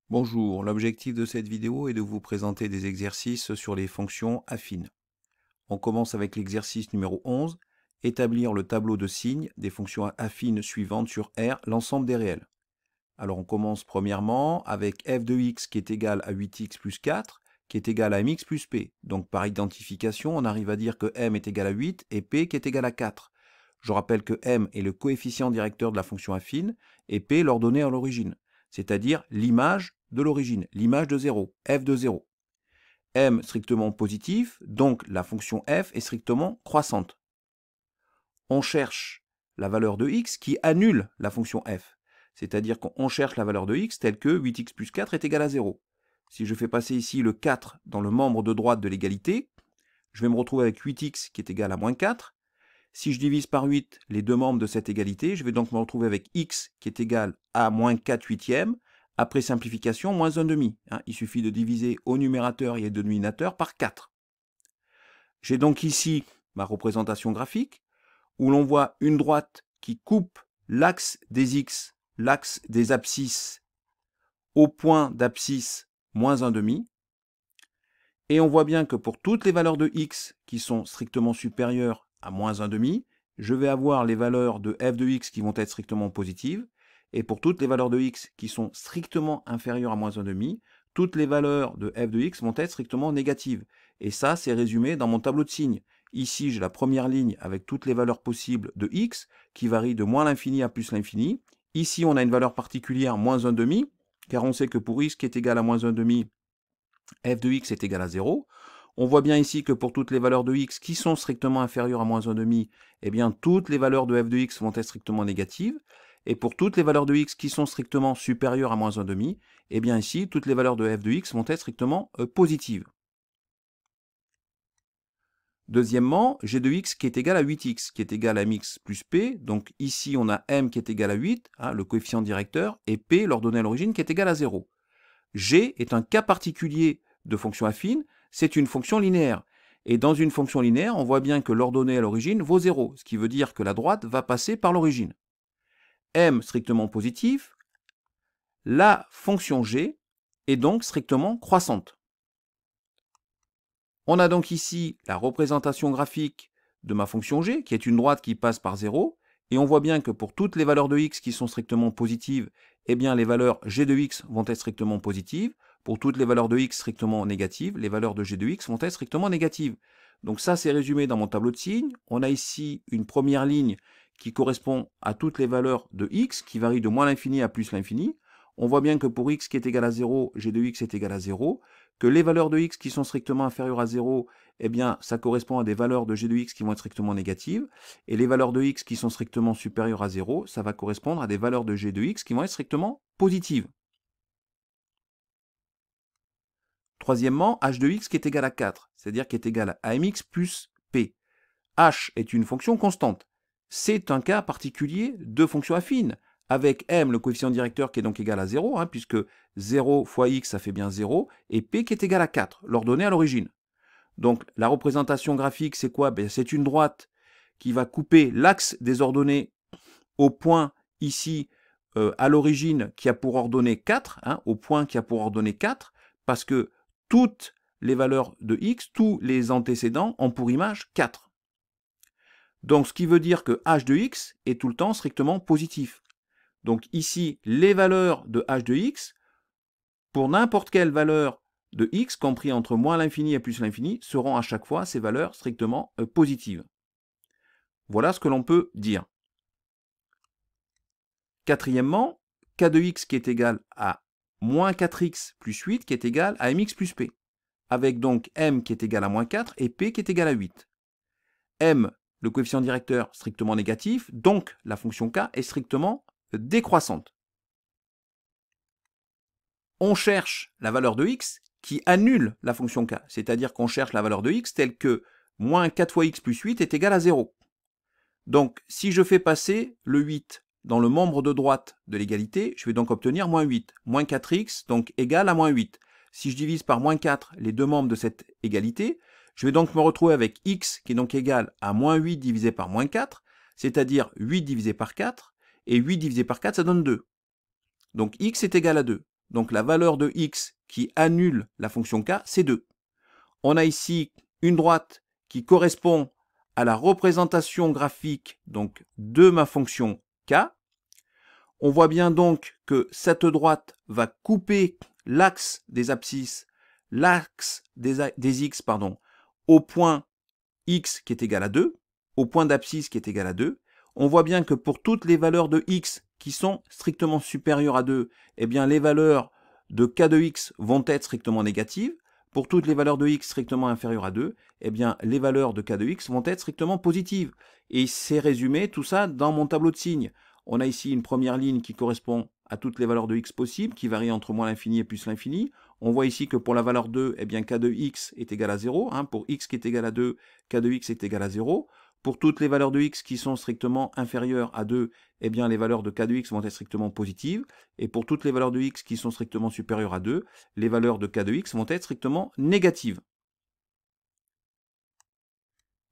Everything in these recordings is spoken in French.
Bonjour, l'objectif de cette vidéo est de vous présenter des exercices sur les fonctions affines. On commence avec l'exercice numéro 11, établir le tableau de signes des fonctions affines suivantes sur R, l'ensemble des réels. Alors on commence premièrement avec f de x qui est égal à 8x plus 4, qui est égal à mx plus p. Donc par identification, on arrive à dire que m est égal à 8 et p qui est égal à 4. Je rappelle que m est le coefficient directeur de la fonction affine et p l'ordonnée à l'origine, c'est-à-dire l'image de l'origine, l'image de 0, f de 0. M strictement positif, donc la fonction f est strictement croissante. On cherche la valeur de x qui annule la fonction f, c'est-à-dire qu'on cherche la valeur de x telle que 8x plus 4 est égal à 0. Si je fais passer ici le 4 dans le membre de droite de l'égalité, je vais me retrouver avec 8x qui est égal à moins 4. Si je divise par 8 les deux membres de cette égalité, je vais donc me retrouver avec x qui est égal à moins 4 huitièmes. Après simplification, moins 1,5. Il suffit de diviser au numérateur et au dénominateur par 4. J'ai donc ici ma représentation graphique, où l'on voit une droite qui coupe l'axe des x, l'axe des abscisses, au point d'abscisse moins 1,5. Et on voit bien que pour toutes les valeurs de x qui sont strictement supérieures à moins 1,5, je vais avoir les valeurs de f de x qui vont être strictement positives. Et pour toutes les valeurs de x qui sont strictement inférieures à moins 1,5, toutes les valeurs de f de x vont être strictement négatives. Et ça, c'est résumé dans mon tableau de signes. Ici, j'ai la première ligne avec toutes les valeurs possibles de x, qui varient de moins l'infini à plus l'infini. Ici, on a une valeur particulière, moins 1,5, car on sait que pour x qui est égal à moins 1,5, f de x est égal à 0. On voit bien ici que pour toutes les valeurs de x qui sont strictement inférieures à moins 1,5, eh bien, toutes les valeurs de f de x vont être strictement négatives. Et pour toutes les valeurs de x qui sont strictement supérieures à moins 1,5, eh bien ici, toutes les valeurs de f de x vont être strictement positives. Deuxièmement, g de x qui est égal à 8x, qui est égal à mx plus p. Donc ici, on a m qui est égal à 8, le coefficient directeur, et p, l'ordonnée à l'origine, qui est égal à 0. G est un cas particulier de fonction affine, c'est une fonction linéaire. Et dans une fonction linéaire, on voit bien que l'ordonnée à l'origine vaut 0, ce qui veut dire que la droite va passer par l'origine. M strictement positif, la fonction g est donc strictement croissante. On a donc ici la représentation graphique de ma fonction g, qui est une droite qui passe par 0, et on voit bien que pour toutes les valeurs de x qui sont strictement positives, eh bien les valeurs g de x vont être strictement positives. Pour toutes les valeurs de x strictement négatives, les valeurs de g de x vont être strictement négatives. Donc ça, c'est résumé dans mon tableau de signes. On a ici une première ligne qui correspond à toutes les valeurs de x, qui varient de moins l'infini à plus l'infini. On voit bien que pour x qui est égal à 0, g de x est égal à 0, que les valeurs de x qui sont strictement inférieures à 0, eh bien, ça correspond à des valeurs de g de x qui vont être strictement négatives, et les valeurs de x qui sont strictement supérieures à 0, ça va correspondre à des valeurs de g de x qui vont être strictement positives. Troisièmement, h de x qui est égal à 4, c'est-à-dire qui est égal à mx plus p. H est une fonction constante. C'est un cas particulier de fonction affine, avec m, le coefficient directeur, qui est donc égal à 0, puisque 0 fois x, ça fait bien 0, et p qui est égal à 4, l'ordonnée à l'origine. Donc la représentation graphique, c'est quoi? C'est une droite qui va couper l'axe des ordonnées au point ici, à l'origine, qui a pour ordonnée 4, au point qui a pour ordonnée 4, parce que toutes les valeurs de x, tous les antécédents, ont pour image 4. Donc, ce qui veut dire que h de x est tout le temps strictement positif. Donc ici, les valeurs de h de x, pour n'importe quelle valeur de x, compris entre moins l'infini et plus l'infini, seront à chaque fois ces valeurs strictement positives. Voilà ce que l'on peut dire. Quatrièmement, k de x qui est égal à moins 4x plus 8 qui est égal à mx plus p, avec donc m qui est égal à moins 4 et p qui est égal à 8. M, le coefficient directeur, strictement négatif, donc la fonction k est strictement décroissante. On cherche la valeur de x qui annule la fonction k, c'est-à-dire qu'on cherche la valeur de x telle que moins 4 fois x plus 8 est égal à 0. Donc, si je fais passer le 8 dans le membre de droite de l'égalité, je vais donc obtenir moins 8. Moins 4x, donc égal à moins 8. Si je divise par moins 4 les deux membres de cette égalité, je vais donc me retrouver avec x qui est donc égal à moins 8 divisé par moins 4, c'est-à-dire 8 divisé par 4, et 8 divisé par 4, ça donne 2. Donc x est égal à 2. Donc la valeur de x qui annule la fonction k, c'est 2. On a ici une droite qui correspond à la représentation graphique donc, de ma fonction k. On voit bien donc que cette droite va couper l'axe des abscisses, l'axe des x, au point x qui est égal à 2, au point d'abscisse qui est égal à 2. On voit bien que pour toutes les valeurs de x qui sont strictement supérieures à 2, eh bien les valeurs de k de x vont être strictement négatives. Pour toutes les valeurs de x strictement inférieures à 2, eh bien les valeurs de k de x vont être strictement positives. Et c'est résumé tout ça dans mon tableau de signes. On a ici une première ligne qui correspond à toutes les valeurs de x possibles, qui varient entre moins l'infini et plus l'infini. On voit ici que pour la valeur 2, eh bien k de x est égal à 0. Pour x qui est égal à 2, k de x est égal à 0. Pour toutes les valeurs de x qui sont strictement inférieures à 2, eh bien les valeurs de k de x vont être strictement positives. Et pour toutes les valeurs de x qui sont strictement supérieures à 2, les valeurs de k de x vont être strictement négatives.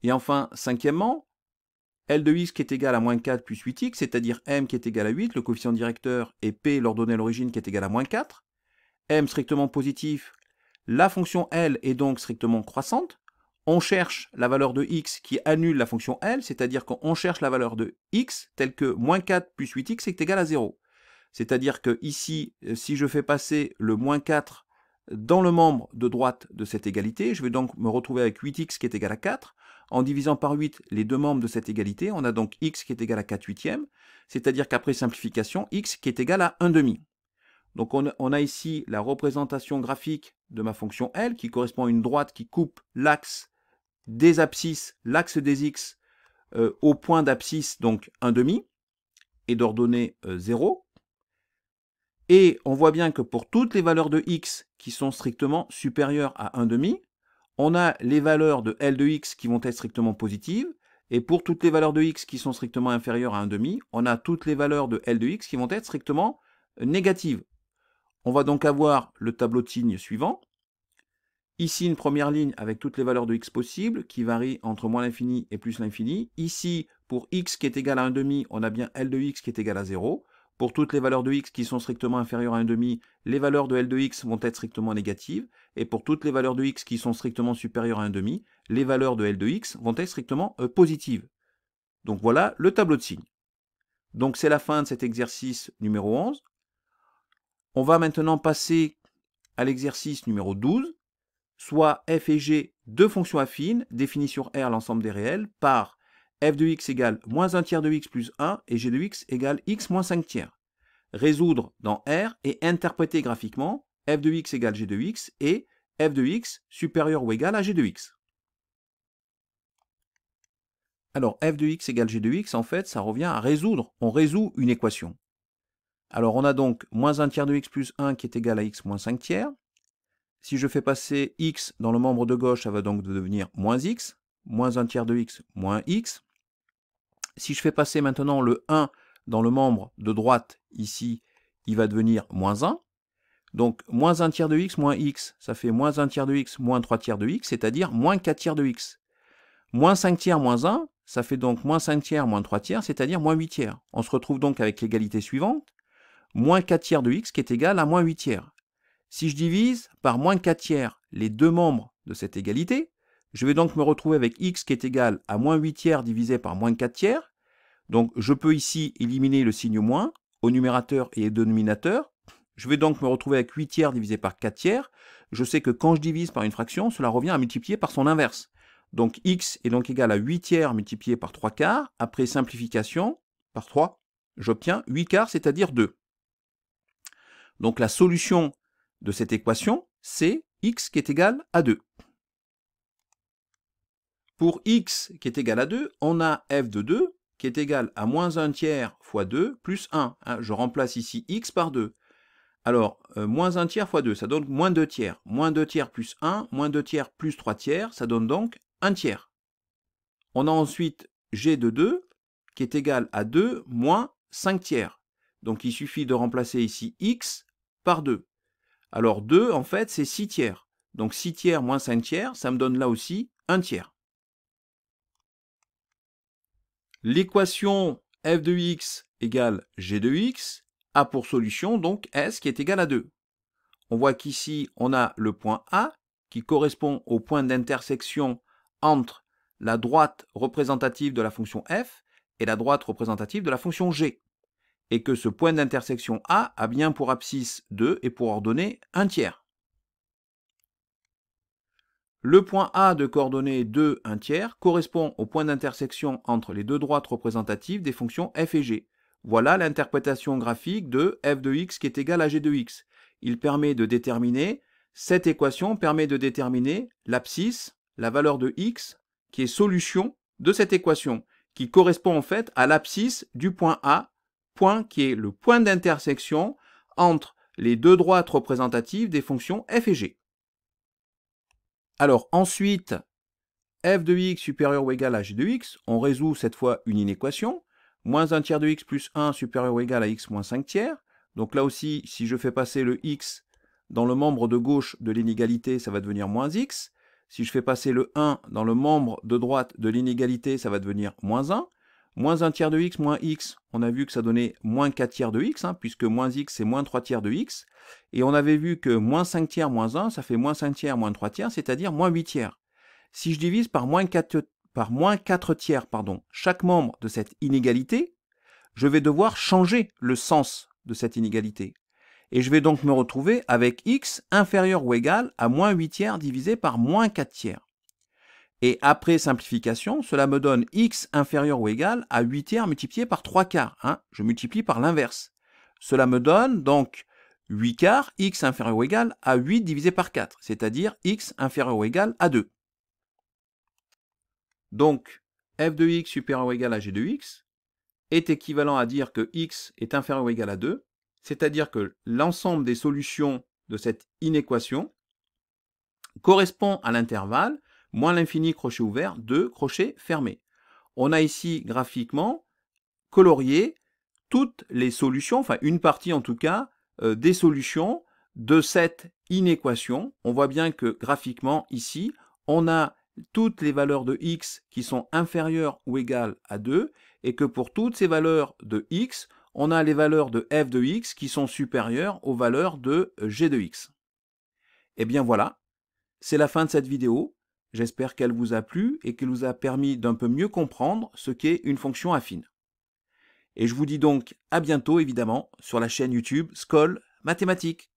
Et enfin, cinquièmement, L de x qui est égal à moins 4 plus 8x, c'est-à-dire m qui est égal à 8, le coefficient directeur, et p l'ordonnée à l'origine qui est égal à moins 4. M strictement positif, la fonction L est donc strictement croissante. On cherche la valeur de x qui annule la fonction L, c'est-à-dire qu'on cherche la valeur de x telle que moins 4 plus 8x est égal à 0. C'est-à-dire que ici, si je fais passer le moins 4 dans le membre de droite de cette égalité, je vais donc me retrouver avec 8x qui est égal à 4. En divisant par 8 les deux membres de cette égalité, on a donc x qui est égal à 4 huitièmes, c'est-à-dire qu'après simplification, x qui est égal à 1 demi. Donc on a ici la représentation graphique de ma fonction L qui correspond à une droite qui coupe l'axe des abscisses, l'axe des x au point d'abscisse, donc 1 demi, et d'ordonnée 0. Et on voit bien que pour toutes les valeurs de x qui sont strictement supérieures à 1 demi, on a les valeurs de L de x qui vont être strictement positives, et pour toutes les valeurs de x qui sont strictement inférieures à 1 demi, on a toutes les valeurs de L de x qui vont être strictement négatives. On va donc avoir le tableau de signes suivant. Ici, une première ligne avec toutes les valeurs de x possibles, qui varient entre moins l'infini et plus l'infini. Ici, pour x qui est égal à 1 demi, on a bien L de x qui est égal à 0. Pour toutes les valeurs de x qui sont strictement inférieures à 1 demi, les valeurs de L de x vont être strictement négatives. Et pour toutes les valeurs de x qui sont strictement supérieures à 1 demi, les valeurs de L de x vont être strictement positives. Donc voilà le tableau de signes. Donc c'est la fin de cet exercice numéro 11. On va maintenant passer à l'exercice numéro 12, soit f et g, deux fonctions affines, définies sur R l'ensemble des réels, par f de x égale moins 1 tiers de x plus 1 et g de x égale x moins 5 tiers. Résoudre dans R et interpréter graphiquement f de x égale g de x et f de x supérieur ou égal à g de x. Alors f de x égale g de x, en fait, ça revient à résoudre. On résout une équation. Alors on a donc moins 1 tiers de x plus 1 qui est égal à x moins 5 tiers. Si je fais passer x dans le membre de gauche, ça va donc devenir moins x, moins 1 tiers de x moins x. Si je fais passer maintenant le 1 dans le membre de droite, ici, il va devenir moins 1. Donc moins 1 tiers de x moins x, ça fait moins 1 tiers de x moins 3 tiers de x, c'est-à-dire moins 4 tiers de x. Moins 5 tiers moins 1, ça fait donc moins 5 tiers moins 3 tiers, c'est-à-dire moins 8 tiers. On se retrouve donc avec l'égalité suivante. Moins 4 tiers de x qui est égal à moins 8 tiers. Si je divise par moins 4 tiers les deux membres de cette égalité, je vais donc me retrouver avec x qui est égal à moins 8 tiers divisé par moins 4 tiers. Donc je peux ici éliminer le signe moins au numérateur et au dénominateur. Je vais donc me retrouver avec 8 tiers divisé par 4 tiers. Je sais que quand je divise par une fraction, cela revient à multiplier par son inverse. Donc x est donc égal à 8 tiers multiplié par 3 quarts. Après simplification par 3, j'obtiens 8 quarts, c'est-à-dire 2. Donc la solution de cette équation, c'est x qui est égal à 2. Pour x qui est égal à 2, on a f de 2 qui est égal à moins 1 tiers fois 2 plus 1. Je remplace ici x par 2. Alors, moins 1 tiers fois 2, ça donne moins 2 tiers. Moins 2 tiers plus 1, moins 2 tiers plus 3 tiers, ça donne donc 1 tiers. On a ensuite g de 2 qui est égal à 2 moins 5/3. Donc il suffit de remplacer ici x par 2. Alors 2, en fait, c'est 6/3. Donc 6/3 moins 5/3, ça me donne là aussi 1/3. L'équation f de x égale g de x a pour solution donc s qui est égal à 2. On voit qu'ici, on a le point A qui correspond au point d'intersection entre la droite représentative de la fonction f et la droite représentative de la fonction g. Et que ce point d'intersection A a bien pour abscisse 2 et pour ordonnée 1/3. Le point A de coordonnées 2, 1/3 correspond au point d'intersection entre les deux droites représentatives des fonctions f et g. Voilà l'interprétation graphique de f de x qui est égal à g de x. Il permet de déterminer, cette équation permet de déterminer l'abscisse, la valeur de x, qui est solution de cette équation, qui correspond en fait à l'abscisse du point A, point qui est le point d'intersection entre les deux droites représentatives des fonctions f et g. Alors ensuite, f de x supérieur ou égal à g de x, on résout cette fois une inéquation. Moins 1/3 de x plus 1 supérieur ou égal à x moins 5/3. Donc là aussi, si je fais passer le x dans le membre de gauche de l'inégalité, ça va devenir moins x. Si je fais passer le 1 dans le membre de droite de l'inégalité, ça va devenir moins 1. Moins 1/3 de x moins x, on a vu que ça donnait moins 4/3 de x, puisque moins x c'est moins 3/3 de x. Et on avait vu que moins 5/3 moins 1, ça fait moins 5/3 moins 3/3, c'est-à-dire moins 8/3. Si je divise par moins 4/3 chaque membre de cette inégalité, je vais devoir changer le sens de cette inégalité. Et je vais donc me retrouver avec x inférieur ou égal à moins 8/3 divisé par moins 4/3. Et après simplification, cela me donne x inférieur ou égal à 8/3 multiplié par 3/4. Je multiplie par l'inverse. Cela me donne donc 8/4, x inférieur ou égal à 8 divisé par 4, c'est-à-dire x inférieur ou égal à 2. Donc, f de x supérieur ou égal à g de x est équivalent à dire que x est inférieur ou égal à 2, c'est-à-dire que l'ensemble des solutions de cette inéquation correspond à l'intervalle moins l'infini crochet ouvert, 2 crochet fermé. On a ici graphiquement colorié toutes les solutions, enfin une partie en tout cas, des solutions de cette inéquation. On voit bien que graphiquement ici, on a toutes les valeurs de x qui sont inférieures ou égales à 2 et que pour toutes ces valeurs de x, on a les valeurs de f de x qui sont supérieures aux valeurs de g de x. Et bien voilà, c'est la fin de cette vidéo. J'espère qu'elle vous a plu et qu'elle vous a permis d'un peu mieux comprendre ce qu'est une fonction affine. Et je vous dis donc à bientôt évidemment sur la chaîne YouTube Skol Mathématiques.